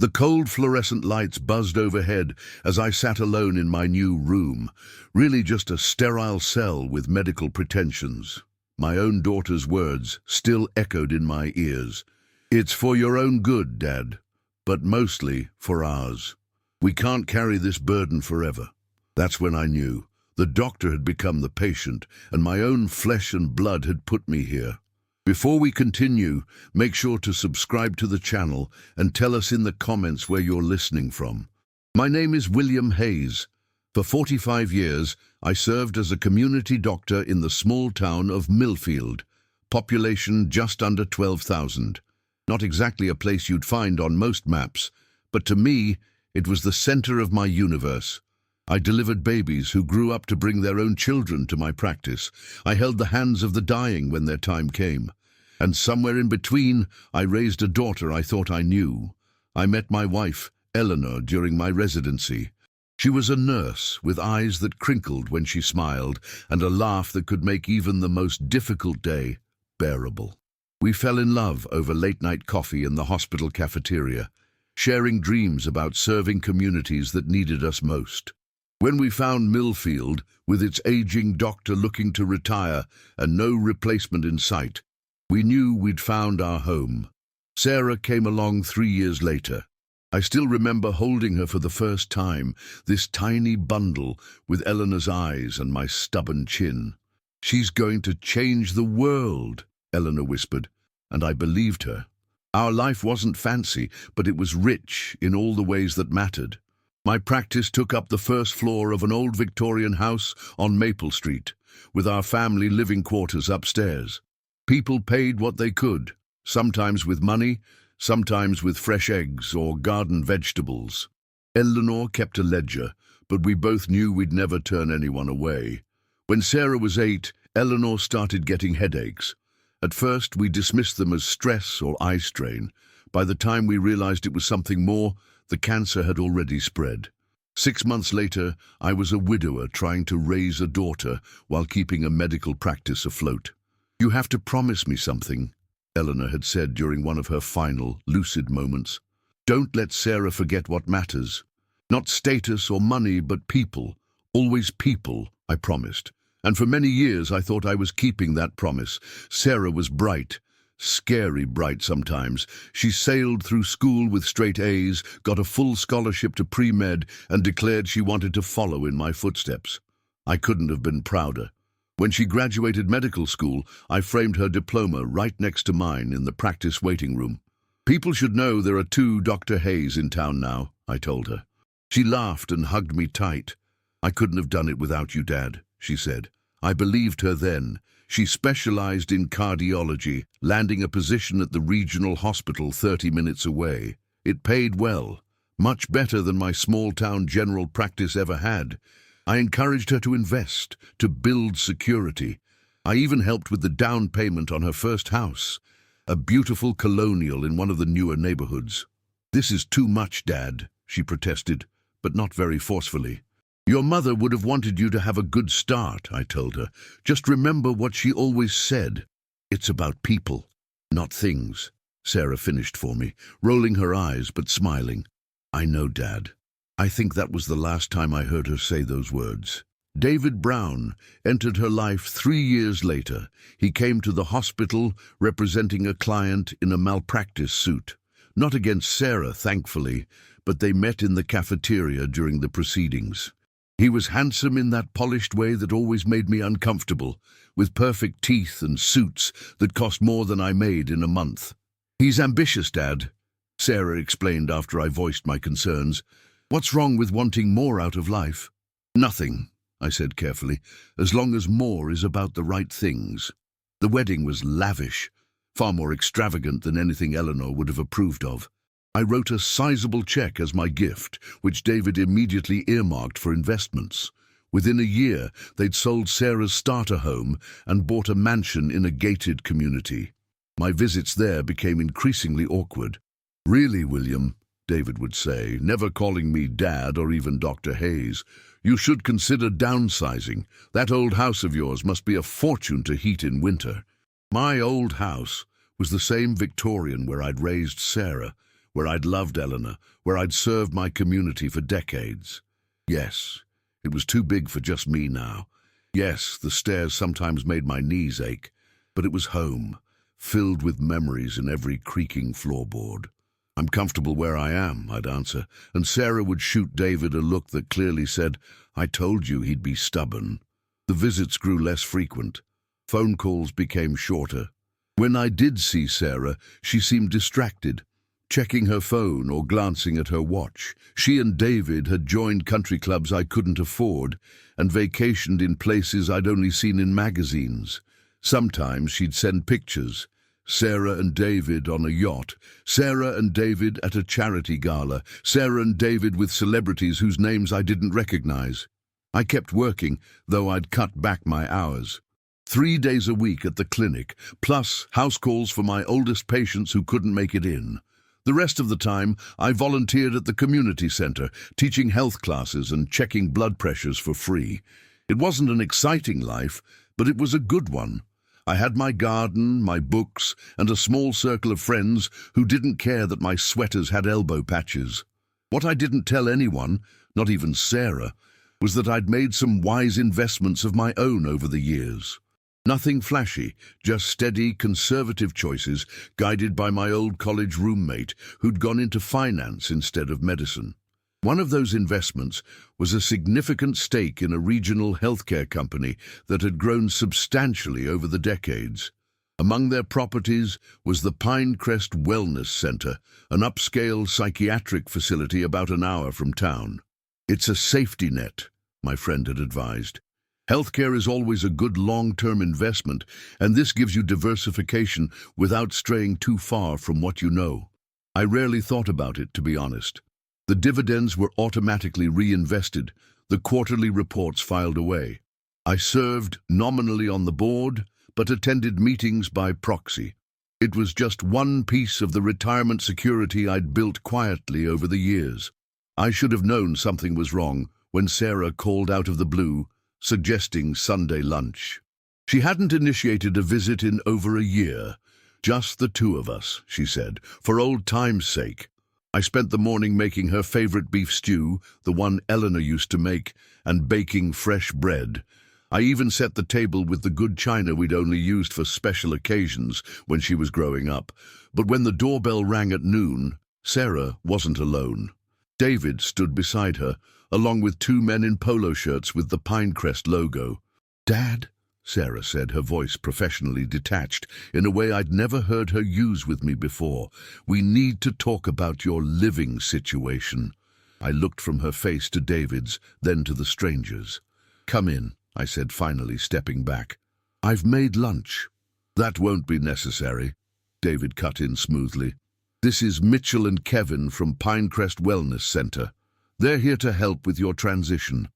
The cold fluorescent lights buzzed overhead as I sat alone in my new room, really just a sterile cell with medical pretensions. My own daughter's words still echoed in my ears. "It's for your own good, Dad, but mostly for ours. We can't carry this burden forever." That's when I knew. The doctor had become the patient, and my own flesh and blood had put me here. Before we continue, make sure to subscribe to the channel and tell us in the comments where you're listening from. My name is William Hayes. For 45 years, I served as a community doctor in the small town of Millfield, population just under 12,000. Not exactly a place you'd find on most maps, but to me, it was the center of my universe. I delivered babies who grew up to bring their own children to my practice. I held the hands of the dying when their time came. And somewhere in between, I raised a daughter I thought I knew. I met my wife, Eleanor, during my residency. She was a nurse with eyes that crinkled when she smiled and a laugh that could make even the most difficult day bearable. We fell in love over late-night coffee in the hospital cafeteria, sharing dreams about serving communities that needed us most. When we found Millfield, with its aging doctor looking to retire and no replacement in sight, we knew we'd found our home. Sarah came along 3 years later. I still remember holding her for the first time, this tiny bundle with Eleanor's eyes and my stubborn chin. "She's going to change the world," Eleanor whispered, and I believed her. Our life wasn't fancy, but it was rich in all the ways that mattered. My practice took up the first floor of an old Victorian house on Maple Street, with our family living quarters upstairs. People paid what they could, sometimes with money, sometimes with fresh eggs or garden vegetables. Eleanor kept a ledger, but we both knew we'd never turn anyone away. When Sarah was 8, Eleanor started getting headaches. At first, we dismissed them as stress or eye strain. By the time we realized it was something more, the cancer had already spread. 6 months later, I was a widower trying to raise a daughter while keeping a medical practice afloat. "You have to promise me something," Eleanor had said during one of her final, lucid moments. "Don't let Sarah forget what matters. Not status or money, but people. Always people," I promised. And for many years I thought I was keeping that promise. Sarah was bright. Scary bright sometimes. She sailed through school with straight A's, got a full scholarship to pre-med, and declared she wanted to follow in my footsteps. I couldn't have been prouder. When she graduated medical school, I framed her diploma right next to mine in the practice waiting room. "People should know there are 2 Dr. Hayes in town now," I told her. She laughed and hugged me tight. "I couldn't have done it without you, Dad," she said. I believed her then. She specialized in cardiology, landing a position at the regional hospital 30 minutes away. It paid well, much better than my small-town general practice ever had. I encouraged her to invest, to build security. I even helped with the down payment on her first house, a beautiful colonial in one of the newer neighborhoods. "This is too much, Dad," she protested, but not very forcefully. "Your mother would have wanted you to have a good start," I told her. "Just remember what she always said. It's about people, not things." Sarah finished for me, rolling her eyes but smiling. "I know, Dad." I think that was the last time I heard her say those words. David Brown entered her life 3 years later. He came to the hospital representing a client in a malpractice suit. Not against Sarah, thankfully, but they met in the cafeteria during the proceedings. He was handsome in that polished way that always made me uncomfortable, with perfect teeth and suits that cost more than I made in a month. "He's ambitious, Dad," Sarah explained after I voiced my concerns. "What's wrong with wanting more out of life?" "Nothing," I said carefully, "as long as more is about the right things." The wedding was lavish, far more extravagant than anything Eleanor would have approved of. I wrote a sizable check as my gift, which David immediately earmarked for investments. Within a year, they'd sold Sarah's starter home and bought a mansion in a gated community. My visits there became increasingly awkward. "Really, William," David would say, never calling me Dad or even Dr. Hayes, "you should consider downsizing. That old house of yours must be a fortune to heat in winter." My old house was the same Victorian where I'd raised Sarah, where I'd loved Eleanor, where I'd served my community for decades. Yes, it was too big for just me now. Yes, the stairs sometimes made my knees ache, but it was home, filled with memories in every creaking floorboard. "I'm comfortable where I am," I'd answer, and Sarah would shoot David a look that clearly said, "I told you he'd be stubborn." The visits grew less frequent. Phone calls became shorter. When I did see Sarah, she seemed distracted, checking her phone or glancing at her watch. She and David had joined country clubs I couldn't afford and vacationed in places I'd only seen in magazines. Sometimes she'd send pictures. Sarah and David on a yacht, Sarah and David at a charity gala, Sarah and David with celebrities whose names I didn't recognize. I kept working, though I'd cut back my hours. 3 days a week at the clinic, plus house calls for my oldest patients who couldn't make it in. The rest of the time, I volunteered at the community center, teaching health classes and checking blood pressures for free. It wasn't an exciting life, but it was a good one. I had my garden, my books, and a small circle of friends who didn't care that my sweaters had elbow patches. What I didn't tell anyone, not even Sarah, was that I'd made some wise investments of my own over the years. Nothing flashy, just steady, conservative choices guided by my old college roommate who'd gone into finance instead of medicine. One of those investments was a significant stake in a regional healthcare company that had grown substantially over the decades. Among their properties was the Pinecrest Wellness Center, an upscale psychiatric facility about an hour from town. "It's a safety net," my friend had advised. "Healthcare is always a good long-term investment, and this gives you diversification without straying too far from what you know." I rarely thought about it, to be honest. The dividends were automatically reinvested, the quarterly reports filed away. I served nominally on the board, but attended meetings by proxy. It was just one piece of the retirement security I'd built quietly over the years. I should have known something was wrong when Sarah called out of the blue, suggesting Sunday lunch. She hadn't initiated a visit in over a year. "Just the two of us," she said, "for old time's sake." I spent the morning making her favorite beef stew, the one Eleanor used to make, and baking fresh bread. I even set the table with the good china we'd only used for special occasions when she was growing up. But when the doorbell rang at noon, Sarah wasn't alone. David stood beside her, along with 2 men in polo shirts with the Pinecrest logo. "Dad," Sarah said, her voice professionally detached, in a way I'd never heard her use with me before, "we need to talk about your living situation." I looked from her face to David's, then to the stranger's. "Come in," I said, finally stepping back. "I've made lunch." "That won't be necessary," David cut in smoothly. "This is Mitchell and Kevin from Pinecrest Wellness Center. They're here to help with your transition."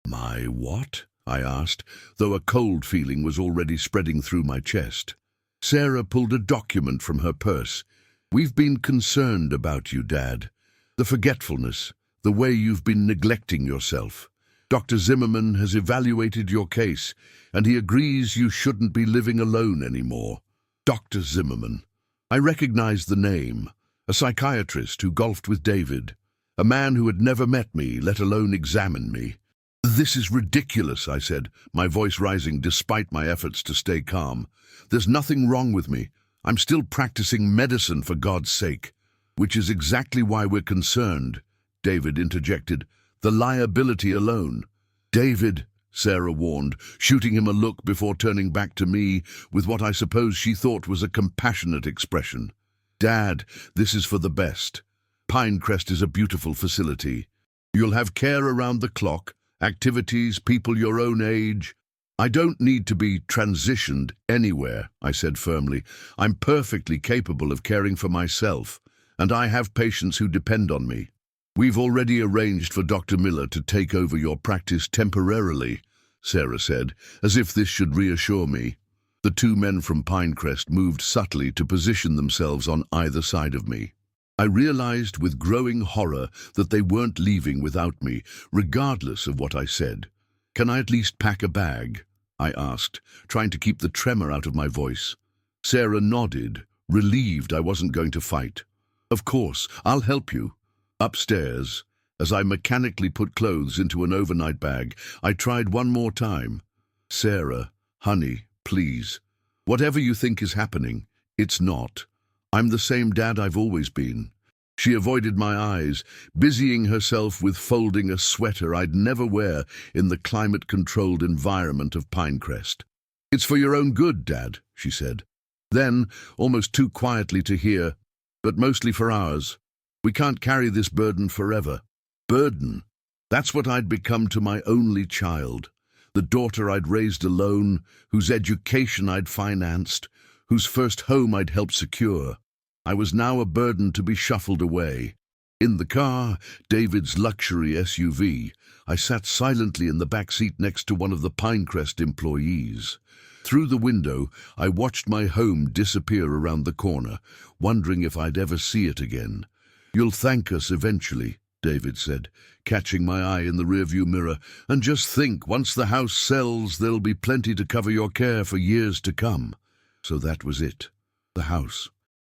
"My what?" I asked, though a cold feeling was already spreading through my chest. Sarah pulled a document from her purse. "We've been concerned about you, Dad. The forgetfulness, the way you've been neglecting yourself. Dr. Zimmerman has evaluated your case, and he agrees you shouldn't be living alone anymore." Dr. Zimmerman. I recognized the name, a psychiatrist who golfed with David, a man who had never met me, let alone examined me. "This is ridiculous," I said, my voice rising despite my efforts to stay calm. "There's nothing wrong with me. I'm still practicing medicine, for God's sake." "Which is exactly why we're concerned," David interjected. "The liability alone." "David," Sarah warned, shooting him a look before turning back to me with what I suppose she thought was a compassionate expression. "Dad, this is for the best. Pinecrest is a beautiful facility. You'll have care around the clock, activities, people your own age." "I don't need to be transitioned anywhere," I said firmly. "I'm perfectly capable of caring for myself, and I have patients who depend on me. We've already arranged for Dr. Miller to take over your practice temporarily," Sarah said, as if this should reassure me. The 2 men from Pinecrest moved subtly to position themselves on either side of me. I realized with growing horror that they weren't leaving without me, regardless of what I said. "Can I at least pack a bag?" I asked, trying to keep the tremor out of my voice. Sarah nodded, relieved I wasn't going to fight. Of course, I'll help you. Upstairs, as I mechanically put clothes into an overnight bag, I tried one more time. Sarah, honey, please. Whatever you think is happening, it's not. I'm the same dad I've always been. She avoided my eyes, busying herself with folding a sweater I'd never wear in the climate-controlled environment of Pinecrest. It's for your own good, Dad, she said. Then, almost too quietly to hear, but mostly for ours. We can't carry this burden forever. Burden. That's what I'd become to my only child, the daughter I'd raised alone, whose education I'd financed, whose first home I'd helped secure. I was now a burden to be shuffled away. In the car, David's luxury SUV, I sat silently in the back seat next to one of the Pinecrest employees. Through the window, I watched my home disappear around the corner, wondering if I'd ever see it again. "You'll thank us eventually," David said, catching my eye in the rearview mirror. "And just think, once the house sells, there'll be plenty to cover your care for years to come." So that was it. The house.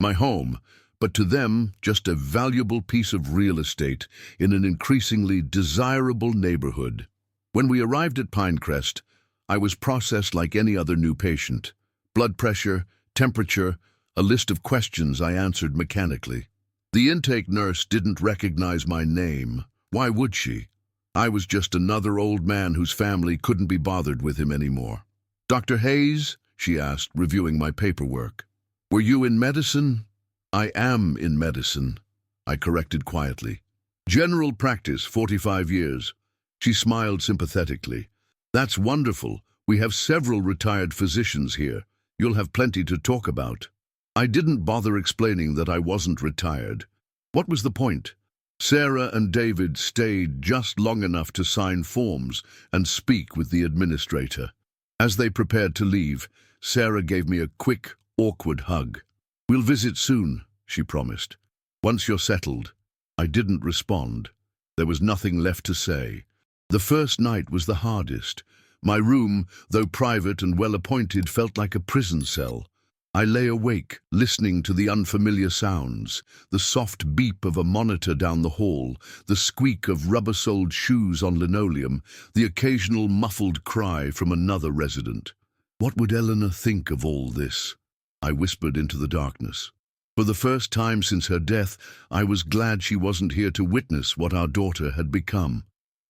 My home, but to them, just a valuable piece of real estate in an increasingly desirable neighborhood. When we arrived at Pinecrest, I was processed like any other new patient. Blood pressure, temperature, a list of questions I answered mechanically. The intake nurse didn't recognize my name. Why would she? I was just another old man whose family couldn't be bothered with him anymore. "Dr. Hayes?" she asked, reviewing my paperwork. "Were you in medicine?" "I am in medicine," I corrected quietly. "General practice, 45 years. She smiled sympathetically. "That's wonderful. We have several retired physicians here. You'll have plenty to talk about." I didn't bother explaining that I wasn't retired. What was the point? Sarah and David stayed just long enough to sign forms and speak with the administrator. As they prepared to leave, Sarah gave me a quick, awkward hug. "We'll visit soon," she promised. "Once you're settled." I didn't respond. There was nothing left to say. The first night was the hardest. My room, though private and well-appointed, felt like a prison cell. I lay awake, listening to the unfamiliar sounds, the soft beep of a monitor down the hall, the squeak of rubber-soled shoes on linoleum, the occasional muffled cry from another resident. What would Eleanor think of all this? I whispered into the darkness. For the first time since her death, I was glad she wasn't here to witness what our daughter had become.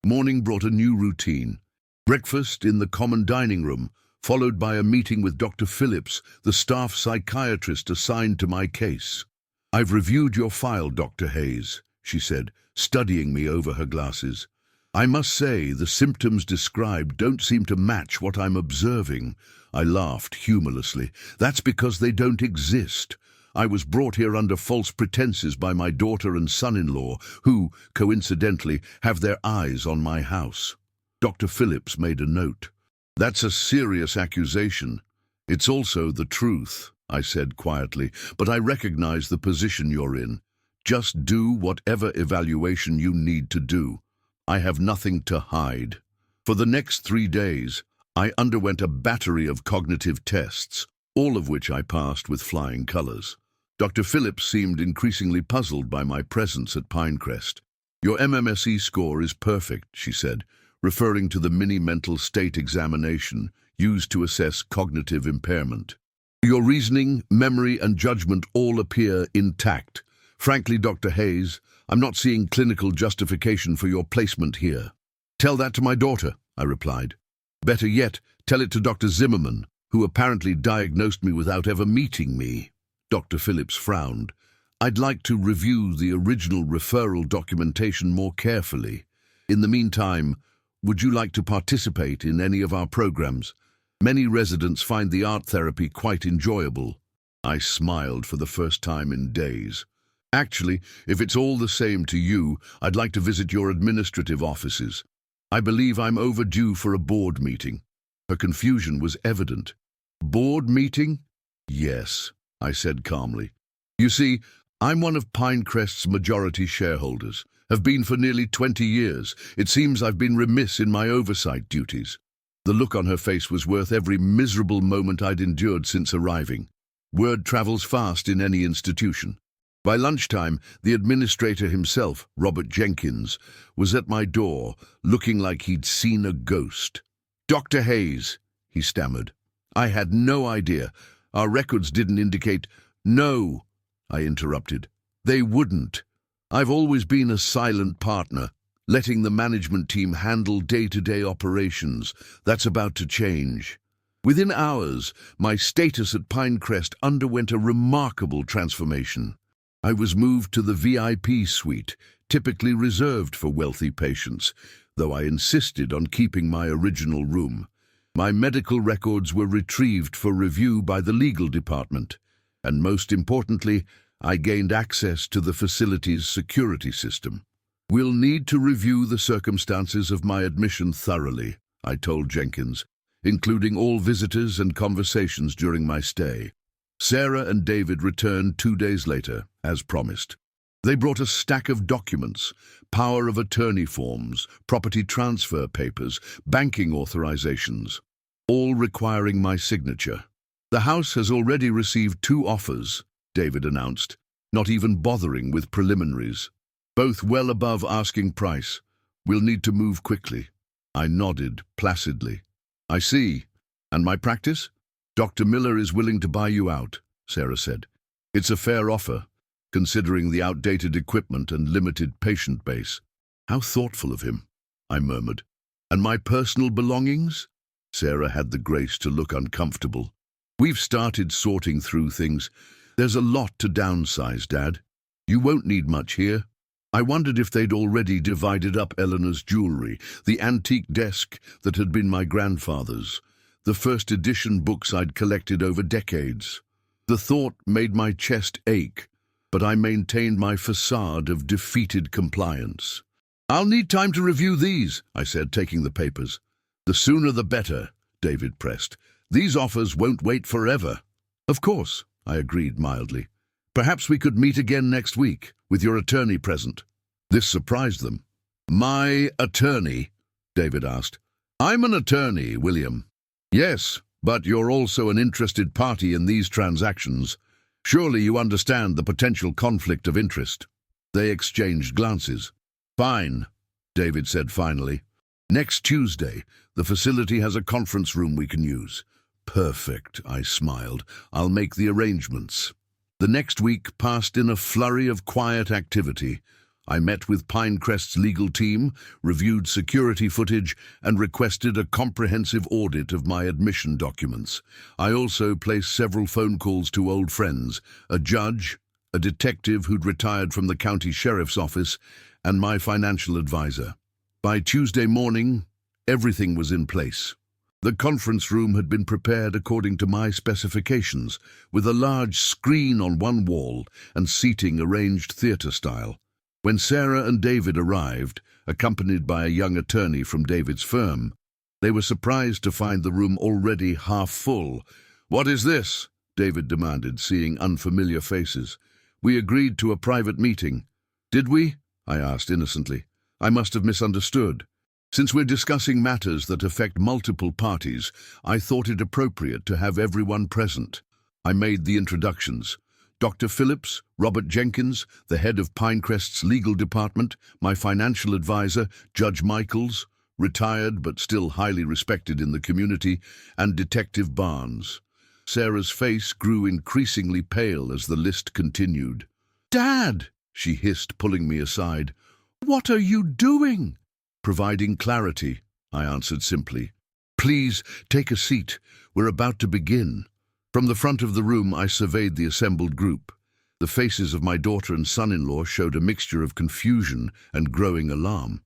Morning brought a new routine. Breakfast in the common dining room, followed by a meeting with Dr. Phillips, the staff psychiatrist assigned to my case. "I've reviewed your file, Dr. Hayes," she said, studying me over her glasses. "I must say, the symptoms described don't seem to match what I'm observing." I laughed humorlessly. "That's because they don't exist. I was brought here under false pretenses by my daughter and son-in-law, who, coincidentally, have their eyes on my house." Dr. Phillips made a note. "That's a serious accusation." "It's also the truth," I said quietly, "but I recognize the position you're in. Just do whatever evaluation you need to do. I have nothing to hide." For the next 3 days, I underwent a battery of cognitive tests, all of which I passed with flying colors. Dr. Phillips seemed increasingly puzzled by my presence at Pinecrest. "Your MMSE score is perfect," she said, referring to the mini-mental state examination used to assess cognitive impairment. "Your reasoning, memory, and judgment all appear intact. Frankly, Dr. Hayes, I'm not seeing clinical justification for your placement here." "Tell that to my daughter," I replied. "Better yet, tell it to Dr. Zimmerman, who apparently diagnosed me without ever meeting me." Dr. Phillips frowned. "I'd like to review the original referral documentation more carefully. In the meantime, would you like to participate in any of our programs? Many residents find the art therapy quite enjoyable." I smiled for the first time in days. "Actually, if it's all the same to you, I'd like to visit your administrative offices. I believe I'm overdue for a board meeting." Her confusion was evident. "Board meeting?" "Yes," I said calmly. "You see, I'm one of Pinecrest's majority shareholders. Have been for nearly 20 years. It seems I've been remiss in my oversight duties." The look on her face was worth every miserable moment I'd endured since arriving. Word travels fast in any institution. By lunchtime, the administrator himself, Robert Jenkins, was at my door, looking like he'd seen a ghost. "Dr. Hayes," he stammered. "I had no idea. Our records didn't indicate—" "No," I interrupted. "They wouldn't. I've always been a silent partner, letting the management team handle day-to-day operations. That's about to change." Within hours, my status at Pinecrest underwent a remarkable transformation. I was moved to the VIP suite, typically reserved for wealthy patients, though I insisted on keeping my original room. My medical records were retrieved for review by the legal department, and most importantly, I gained access to the facility's security system. "We'll need to review the circumstances of my admission thoroughly," I told Jenkins, including all visitors and conversations during my stay. Sarah and David returned 2 days later, as promised. They brought a stack of documents, power of attorney forms, property transfer papers, banking authorizations, all requiring my signature. "The house has already received 2 offers," David announced, not even bothering with preliminaries. "Both well above asking price. We'll need to move quickly." I nodded placidly. "I see. And my practice?" "Dr. Miller is willing to buy you out," Sarah said. "It's a fair offer, considering the outdated equipment and limited patient base." "How thoughtful of him," I murmured. "And my personal belongings?" Sarah had the grace to look uncomfortable. "We've started sorting through things. There's a lot to downsize, Dad. You won't need much here." I wondered if they'd already divided up Eleanor's jewelry, the antique desk that had been my grandfather's, the first edition books I'd collected over decades. The thought made my chest ache, but I maintained my facade of defeated compliance. "I'll need time to review these," I said, taking the papers. "The sooner the better," David pressed. "These offers won't wait forever." "Of course," I agreed mildly. "Perhaps we could meet again next week, with your attorney present." This surprised them. "My attorney?" David asked. "I'm an attorney, William." "Yes, but you're also an interested party in these transactions. Surely you understand the potential conflict of interest." They exchanged glances. "Fine," David said finally. "Next Tuesday, the facility has a conference room we can use." "Perfect," I smiled. "I'll make the arrangements." The next week passed in a flurry of quiet activity. I met with Pinecrest's legal team, reviewed security footage, and requested a comprehensive audit of my admission documents. I also placed several phone calls to old friends, a judge, a detective who'd retired from the county sheriff's office, and my financial advisor. By Tuesday morning, everything was in place. The conference room had been prepared according to my specifications, with a large screen on one wall and seating arranged theater-style. When Sarah and David arrived, accompanied by a young attorney from David's firm, they were surprised to find the room already half full. "What is this?" David demanded, seeing unfamiliar faces. "We agreed to a private meeting." "Did we?" I asked innocently. "I must have misunderstood. Since we're discussing matters that affect multiple parties, I thought it appropriate to have everyone present." I made the introductions. Dr. Phillips, Robert Jenkins, the head of Pinecrest's legal department, my financial advisor, Judge Michaels, retired but still highly respected in the community, and Detective Barnes. Sarah's face grew increasingly pale as the list continued. "Dad!" she hissed, pulling me aside. "What are you doing?" "Providing clarity," I answered simply. "Please, take a seat. We're about to begin." From the front of the room, I surveyed the assembled group. The faces of my daughter and son-in-law showed a mixture of confusion and growing alarm.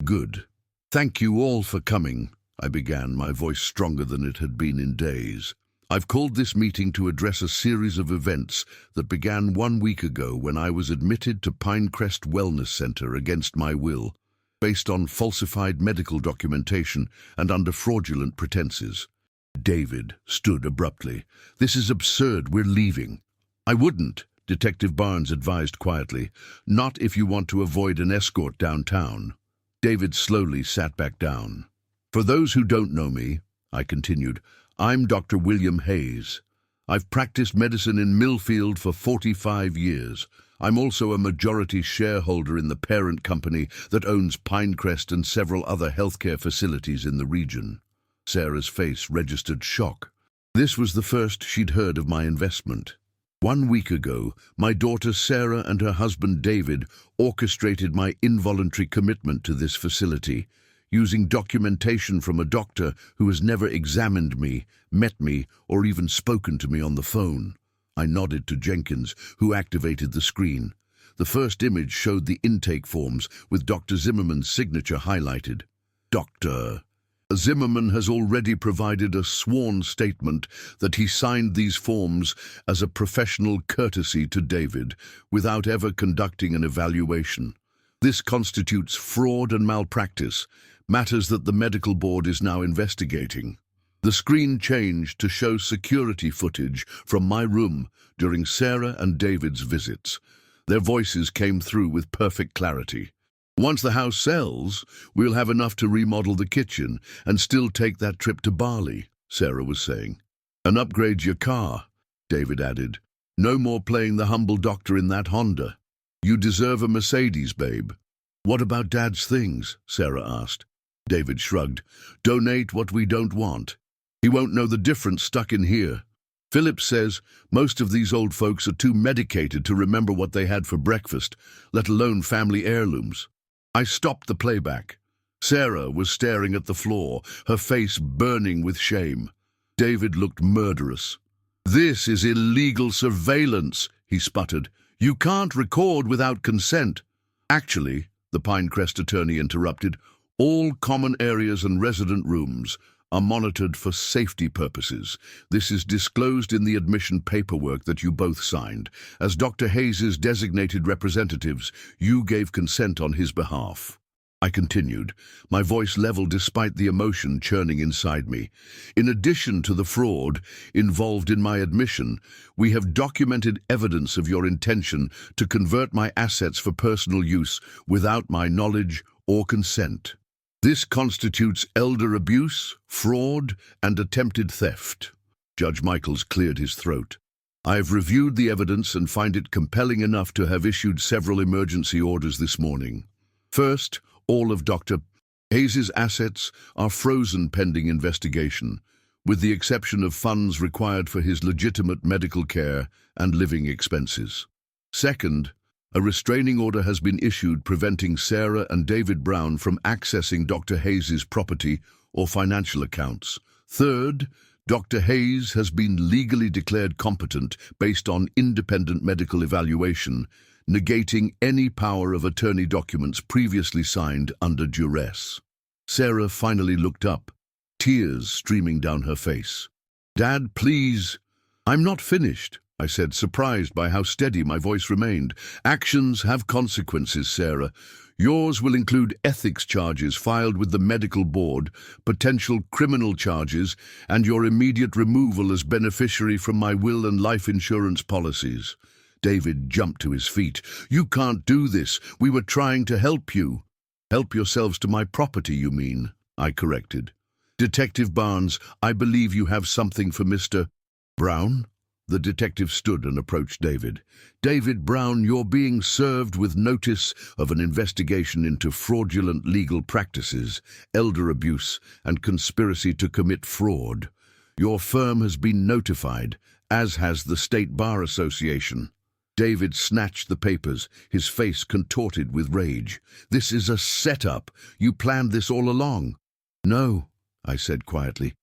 "Good. Thank you all for coming," I began, my voice stronger than it had been in days. "I've called this meeting to address a series of events that began 1 week ago when I was admitted to Pinecrest Wellness Center against my will, based on falsified medical documentation and under fraudulent pretenses." David stood abruptly. "This is absurd. We're leaving." "I wouldn't," Detective Barnes advised quietly. "Not if you want to avoid an escort downtown." David slowly sat back down. "For those who don't know me," I continued, "I'm Dr. William Hayes. I've practiced medicine in Millfield for 45 years. I'm also a majority shareholder in the parent company that owns Pinecrest and several other healthcare facilities in the region. Sarah's face registered shock. This was the first she'd heard of my investment. 1 week ago, my daughter Sarah and her husband David orchestrated my involuntary commitment to this facility, using documentation from a doctor who has never examined me, met me, or even spoken to me on the phone. I nodded to Jenkins, who activated the screen. The first image showed the intake forms with Dr. Zimmerman's signature highlighted. Dr. Zimmerman has already provided a sworn statement that he signed these forms as a professional courtesy to David, without ever conducting an evaluation. This constitutes fraud and malpractice, matters that the medical board is now investigating. The screen changed to show security footage from my room during Sarah and David's visits. Their voices came through with perfect clarity. Once the house sells, we'll have enough to remodel the kitchen and still take that trip to Bali, Sarah was saying. And upgrade your car, David added. No more playing the humble doctor in that Honda. You deserve a Mercedes, babe. What about Dad's things? Sarah asked. David shrugged. Donate what we don't want. He won't know the difference stuck in here. Philip says most of these old folks are too medicated to remember what they had for breakfast, let alone family heirlooms. I stopped the playback. Sarah was staring at the floor, her face burning with shame. David looked murderous. This is illegal surveillance, he sputtered. You can't record without consent. Actually, the Pinecrest attorney interrupted, all common areas and resident rooms are monitored for safety purposes. This is disclosed in the admission paperwork that you both signed. As Dr. Hayes's designated representatives, you gave consent on his behalf. I continued, my voice level despite the emotion churning inside me. In addition to the fraud involved in my admission, we have documented evidence of your intention to convert my assets for personal use without my knowledge or consent. This constitutes elder abuse, fraud, and attempted theft. Judge Michaels cleared his throat. I've reviewed the evidence and find it compelling enough to have issued several emergency orders this morning. First, all of Dr. Hayes's assets are frozen pending investigation, with the exception of funds required for his legitimate medical care and living expenses. Second, a restraining order has been issued preventing Sarah and David Brown from accessing Dr. Hayes's property or financial accounts. Third, Dr. Hayes has been legally declared competent based on independent medical evaluation, negating any power of attorney documents previously signed under duress. Sarah finally looked up, tears streaming down her face. Dad, please. I'm not finished, I said, surprised by how steady my voice remained. Actions have consequences, Sarah. Yours will include ethics charges filed with the medical board, potential criminal charges, and your immediate removal as beneficiary from my will and life insurance policies. David jumped to his feet. You can't do this. We were trying to help you. Help yourselves to my property, you mean? I corrected. Detective Barnes, I believe you have something for Mr. Brown? The detective stood and approached David. David Brown, you're being served with notice of an investigation into fraudulent legal practices, elder abuse, and conspiracy to commit fraud. Your firm has been notified, as has the State Bar Association. David snatched the papers, his face contorted with rage. This is a setup. You planned this all along. No, I said quietly.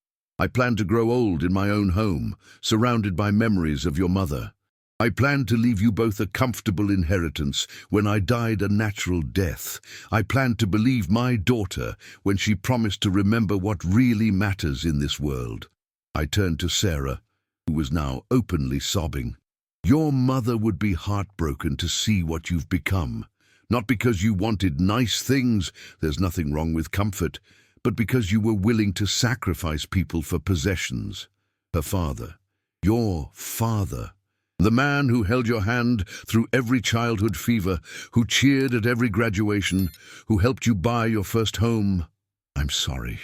I planned to grow old in my own home, surrounded by memories of your mother. I planned to leave you both a comfortable inheritance when I died a natural death. I planned to believe my daughter when she promised to remember what really matters in this world. I turned to Sarah, who was now openly sobbing. Your mother would be heartbroken to see what you've become. Not because you wanted nice things, there's nothing wrong with comfort, but because you were willing to sacrifice people for possessions. Her father, your father, the man who held your hand through every childhood fever, who cheered at every graduation, who helped you buy your first home. I'm sorry,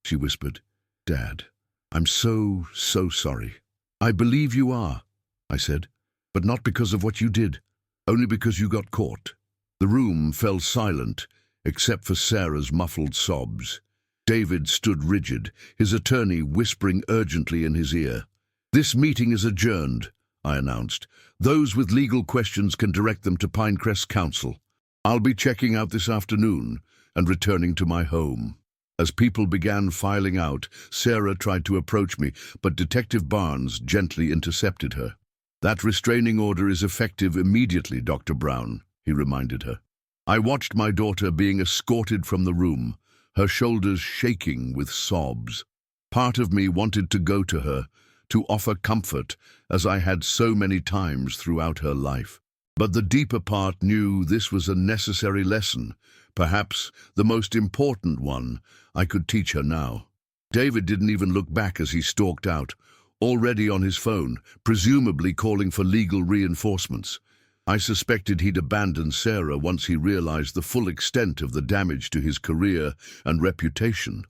she whispered. Dad, I'm so sorry. I believe you are, I said, but not because of what you did. Only because you got caught. The room fell silent, except for Sarah's muffled sobs. David stood rigid, his attorney whispering urgently in his ear. "This meeting is adjourned," I announced. "Those with legal questions can direct them to Pinecrest Council. I'll be checking out this afternoon and returning to my home." As people began filing out, Sarah tried to approach me, but Detective Barnes gently intercepted her. "That restraining order is effective immediately, Dr. Brown," he reminded her. I watched my daughter being escorted from the room, her shoulders shaking with sobs. Part of me wanted to go to her, to offer comfort, as I had so many times throughout her life. But the deeper part knew this was a necessary lesson, perhaps the most important one I could teach her now. David didn't even look back as he stalked out, already on his phone, presumably calling for legal reinforcements. I suspected he'd abandon Sarah once he realized the full extent of the damage to his career and reputation.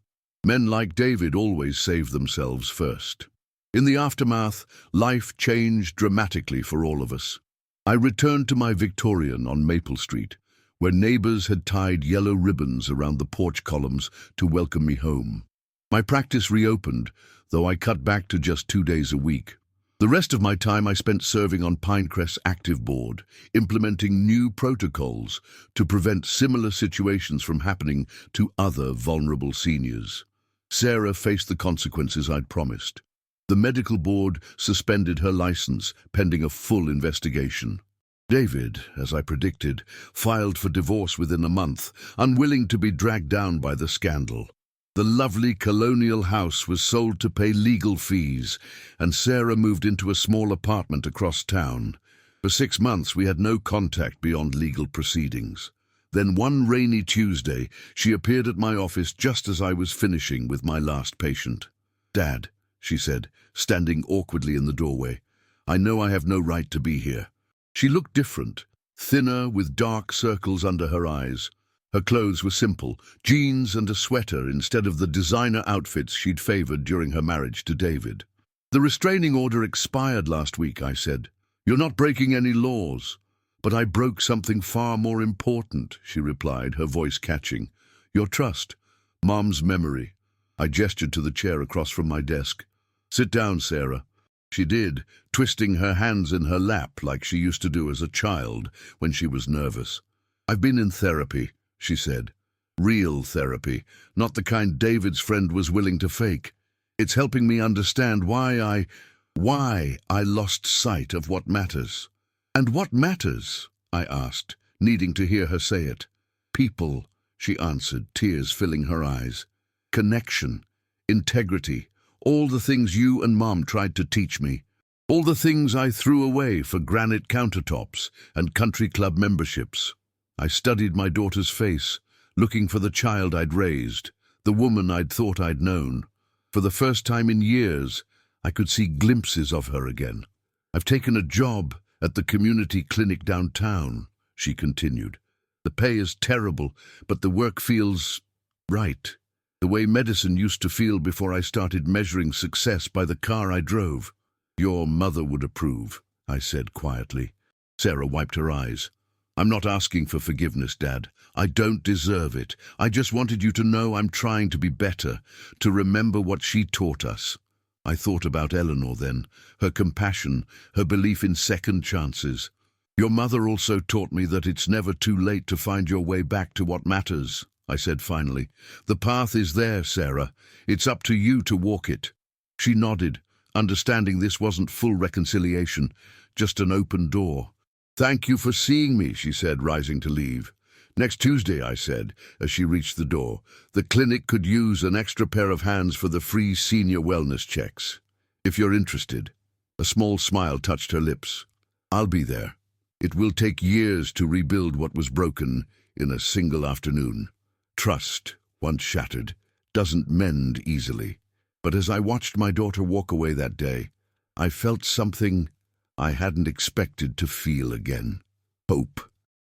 Men like David always save themselves first. In the aftermath, life changed dramatically for all of us. I returned to my Victorian on Maple Street, where neighbors had tied yellow ribbons around the porch columns to welcome me home. My practice reopened, though I cut back to just 2 days a week. The rest of my time I spent serving on Pinecrest's active board, implementing new protocols to prevent similar situations from happening to other vulnerable seniors. Sarah faced the consequences I'd promised. The medical board suspended her license pending a full investigation. David, as I predicted, filed for divorce within a month, unwilling to be dragged down by the scandal. The lovely colonial house was sold to pay legal fees, and Sarah moved into a small apartment across town. For 6 months we had no contact beyond legal proceedings. Then one rainy Tuesday, she appeared at my office just as I was finishing with my last patient. "Dad," she said, standing awkwardly in the doorway, "I know I have no right to be here." She looked different, thinner with dark circles under her eyes. Her clothes were simple, jeans and a sweater instead of the designer outfits she'd favored during her marriage to David. "The restraining order expired last week," I said. "You're not breaking any laws." "But I broke something far more important," she replied, her voice catching. "Your trust, Mom's memory." I gestured to the chair across from my desk. "Sit down, Sarah." She did, twisting her hands in her lap like she used to do as a child when she was nervous. "I've been in therapy," she said. "Real therapy, not the kind David's friend was willing to fake. It's helping me understand why I lost sight of what matters." "And what matters?" I asked, needing to hear her say it. "People," she answered, tears filling her eyes. "Connection, integrity, all the things you and Mom tried to teach me. All the things I threw away for granite countertops and country club memberships." I studied my daughter's face, looking for the child I'd raised, the woman I'd thought I'd known. For the first time in years, I could see glimpses of her again. "I've taken a job at the community clinic downtown," she continued. "The pay is terrible, but the work feels right. The way medicine used to feel before I started measuring success by the car I drove." "Your mother would approve," I said quietly. Sarah wiped her eyes. "I'm not asking for forgiveness, Dad. I don't deserve it. I just wanted you to know I'm trying to be better, to remember what she taught us." I thought about Eleanor then, her compassion, her belief in second chances. "Your mother also taught me that it's never too late to find your way back to what matters," I said finally. "The path is there, Sarah. It's up to you to walk it." She nodded, understanding this wasn't full reconciliation, just an open door. "Thank you for seeing me," she said, rising to leave. "Next Tuesday," I said, as she reached the door. "The clinic could use an extra pair of hands for the free senior wellness checks. If you're interested." A small smile touched her lips. "I'll be there. It will take years to rebuild what was broken in a single afternoon. Trust, once shattered, doesn't mend easily." But as I watched my daughter walk away that day, I felt something I hadn't expected to feel again. Hope.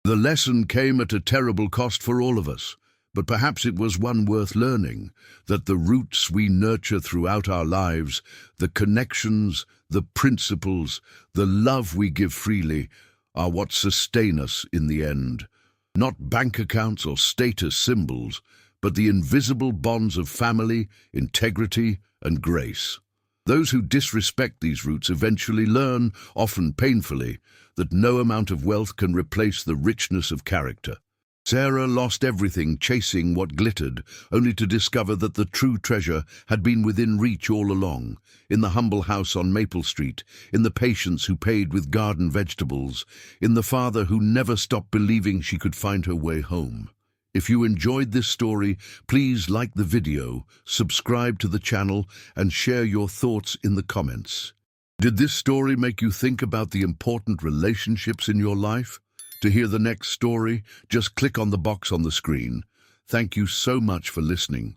The lesson came at a terrible cost for all of us, but perhaps it was one worth learning, that the roots we nurture throughout our lives, the connections, the principles, the love we give freely, are what sustain us in the end. Not bank accounts or status symbols, but the invisible bonds of family, integrity, and grace. Those who disrespect these roots eventually learn, often painfully, that no amount of wealth can replace the richness of character. Sarah lost everything chasing what glittered, only to discover that the true treasure had been within reach all along, in the humble house on Maple Street, in the patients who paid with garden vegetables, in the father who never stopped believing she could find her way home. If you enjoyed this story, please like the video, subscribe to the channel, and share your thoughts in the comments. Did this story make you think about the important relationships in your life? To hear the next story, just click on the box on the screen. Thank you so much for listening.